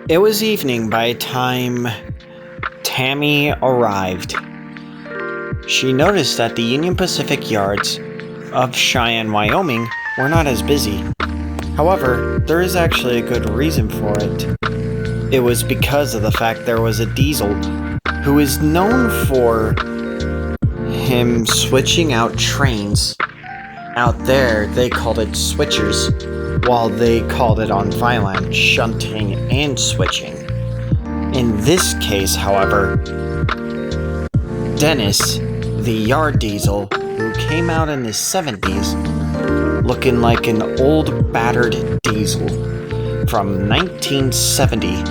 It was evening by the time Tammy arrived. She noticed that the Union Pacific yards of Cheyenne, Wyoming were not as busy. However, there is actually a good reason for it. It was because of the fact there was a diesel who is known for him switching out trains. Out there, they called it switchers, while they called it on Vineland shunting and switching. In this case, however, Dennis, the yard diesel, who came out in the 70s, looking like an old battered diesel from 1970,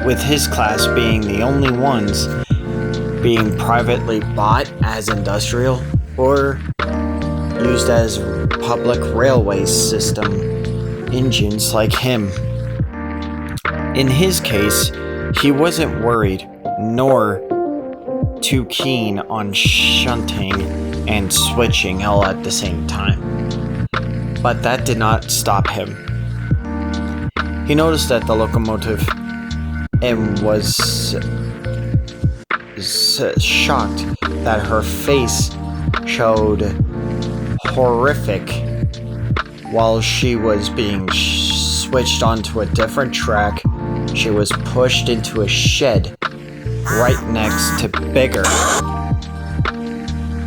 with his class being the only ones being privately bought as industrial or used as public railway system engines like him. In his case, he wasn't worried nor too keen on shunting and switching all at the same time. But that did not stop him. He noticed that the locomotive and was shocked that her face showed horrific while she was being switched onto a different track. She was pushed into a shed right next to Bigger.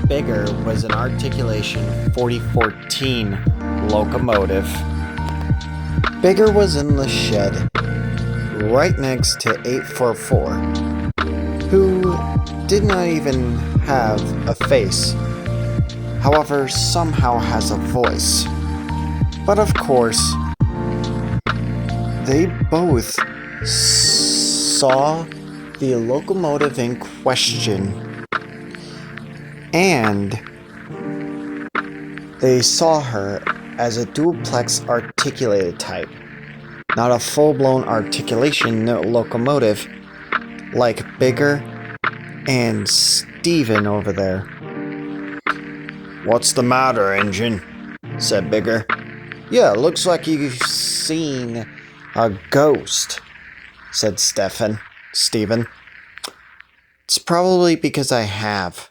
Bigger was an articulation 4014 locomotive. Bigger was in the shed right next to 844, who did not even have a face, however somehow has a voice. But of course, they both saw the locomotive in question, and they saw her as a duplex articulated type, not a full-blown articulation locomotive like Bigger and Steven over there. "What's the matter, engine?" said Bigger. "Yeah, looks like you've seen a ghost," said Steven. "It's probably because I have.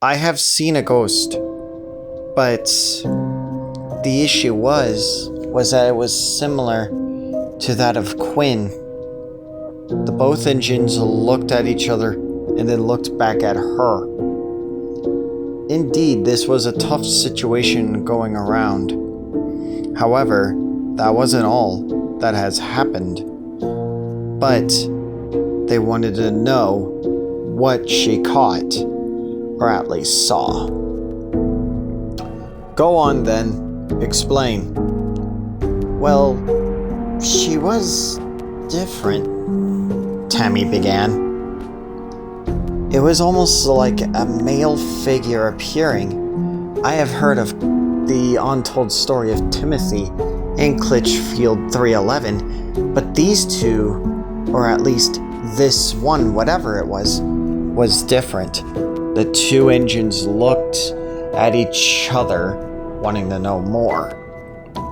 I have seen a ghost, but the issue was that it was similar to that of Quinn." The both engines looked at each other and then looked back at her. Indeed, this was a tough situation going around. However, that wasn't all that has happened. But they wanted to know what she caught, or at least saw. "Go on then, explain." "Well, she was different," Tammy began. "It was almost like a male figure appearing. I have heard of the untold story of Timothy in Litchfield 311, but these two, or at least this one, whatever it was different." The two engines looked at each other, wanting to know more.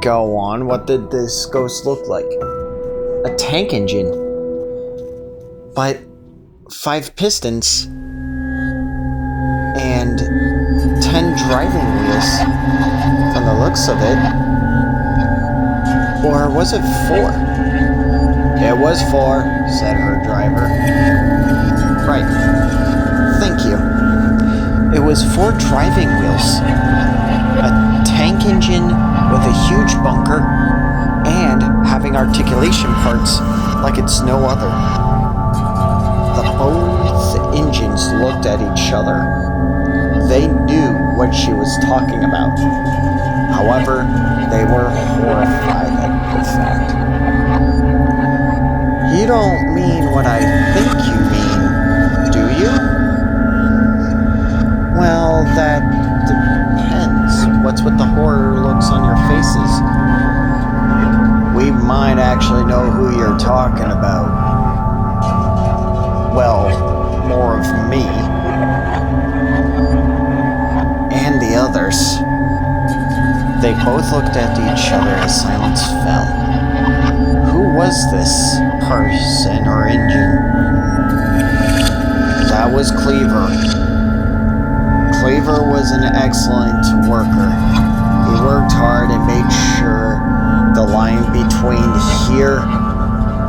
"Go on, what did this ghost look like?" "A tank engine, but 5 pistons and 10 driving wheels from the looks of it. Or was it 4? "It was 4, said her driver. "Right. Thank you. It was 4 driving wheels, a tank engine with a huge bunker, and having articulation parts like it's no other." Both engines looked at each other. They knew what she was talking about. However, they were horrified at the fact. "You don't mean what I think you mean, do you?" "Well, that depends. What's with the horror looks on your faces?" "We might actually know who you're talking about." "Well, more of me. And the others." They both looked at each other as silence fell. Who was this person or engine. That was Cleaver. Cleaver was an excellent worker. He worked hard and made sure the line between here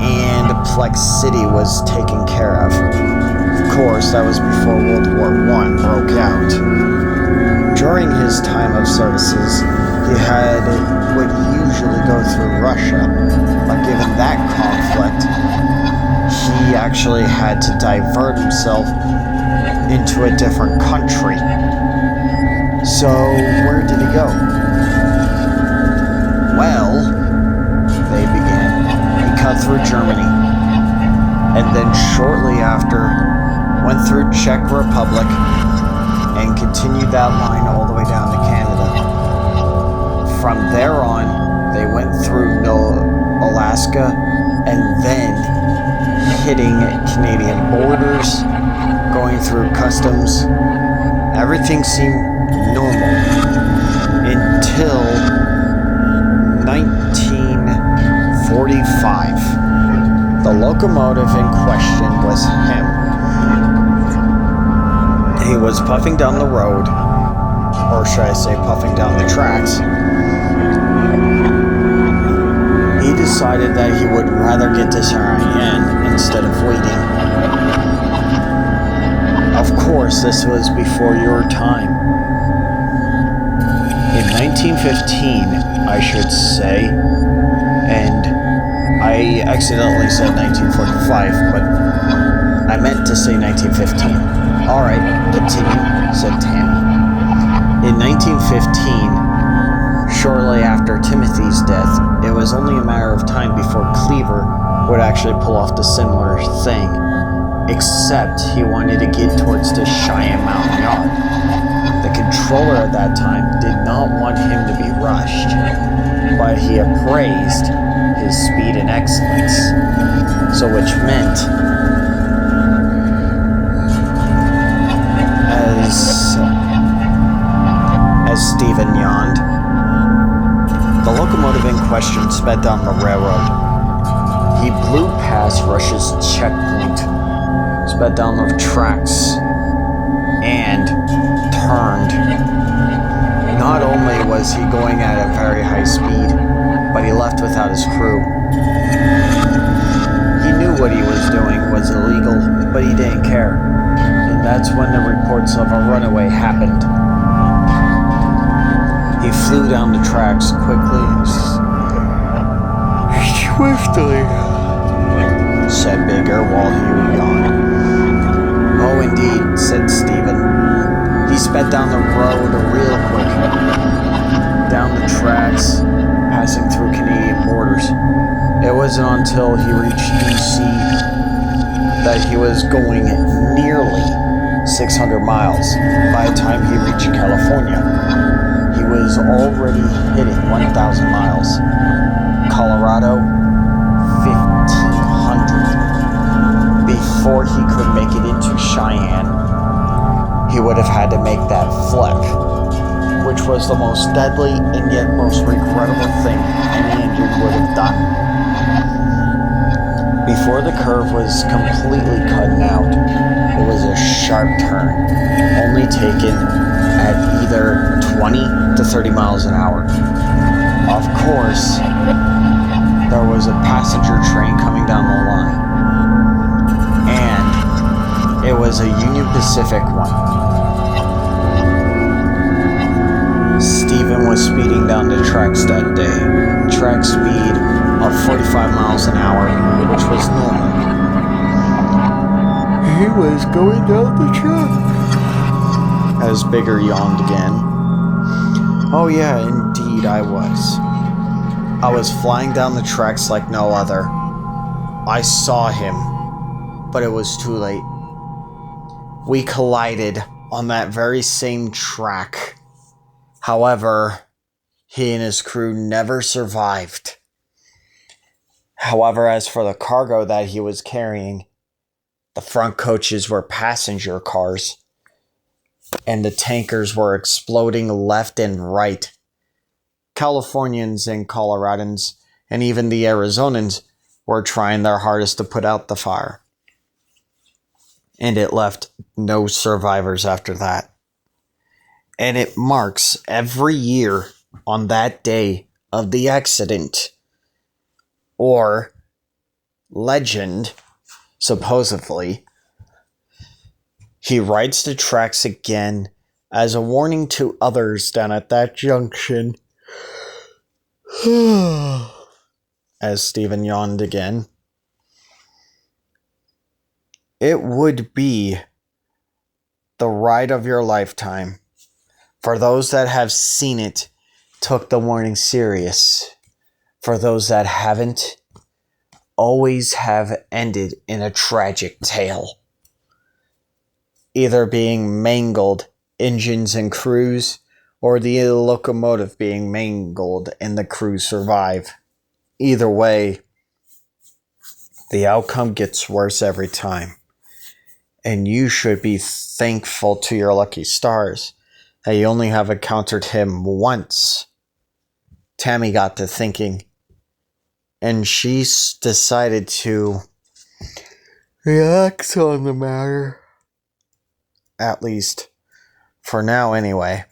and Plex City was taken care of. Of course, that was before World War I broke out. During his time of services, he would usually go through Russia, but given that conflict, he actually had to divert himself into a different country. So, where did he go? Well, they began. He cut through Germany, and then shortly after, went through Czech Republic, and continued that line all the way down to Canada. From there on, they went through Alaska, and then hitting Canadian borders, going through customs. Everything seemed normal until 1945. The locomotive in question was him. He was puffing down the road, or should I say puffing down the tracks. He decided that he would rather get to Cheyenne instead of waiting. Of course, this was before your time. In 1915, I should say, and I accidentally said 1945, but I meant to say 1915. Alright, continue, said Tammy. In 1915, shortly after Timothy's death, it was only a matter of time before Cleaver would actually pull off the similar thing, except he wanted to get towards the Cheyenne Mountain Yard. The controller at that time did not want him to be rushed, but he appraised his speed and excellence, so which meant as Stephen yawned, the locomotive in question sped down the railroad. He blew past Russia's checkpoint, sped down the tracks, and turned. Not only was he going at a very high speed, but he left without his crew. He knew what he was doing was illegal, but he didn't care. And that's when the reports of a runaway happened. He flew down the tracks quickly and swiftly, said Bigger while he yawned. Oh, indeed, said Stephen. He sped down the road real quick, down the tracks, passing through Canadian borders. It wasn't until he reached D.C. that he was going nearly 600 miles. By the time he reached California, he was already hitting 1,000 miles. Colorado, 1,500. Before he could make it into Cheyenne, he would have had to make that flip, which was the most deadly and yet most regrettable thing any Indian would have done. Before the curve was completely cut out, it was a sharp turn, only taken at either 20 to 30 miles an hour. Of course, there was a passenger train coming down the line, and it was a Union Pacific one. Stephen was speeding down the tracks that day, track speed of 45 miles an hour, which was normal. He was going down the track. As Bigger yawned again. Oh yeah, indeed I was. I was flying down the tracks like no other. I saw him, but it was too late. We collided on that very same track. However, he and his crew never survived. However, as for the cargo that he was carrying, the front coaches were passenger cars, and the tankers were exploding left and right. Californians and Coloradans, and even the Arizonans, were trying their hardest to put out the fire. And it left no survivors after that. And it marks every year on that day of the accident, or legend, supposedly, he rides the tracks again as a warning to others down at that junction. As Stephen yawned again. It would be the ride of your lifetime. For those that have seen it, took the warning serious. For those that haven't, always have ended in a tragic tale. Either being mangled, engines and crews, or the locomotive being mangled and the crew survive. Either way, the outcome gets worse every time. And you should be thankful to your lucky stars that you only have encountered him once. Tammy got to thinking, and she decided to react on the matter. At least, for now anyway.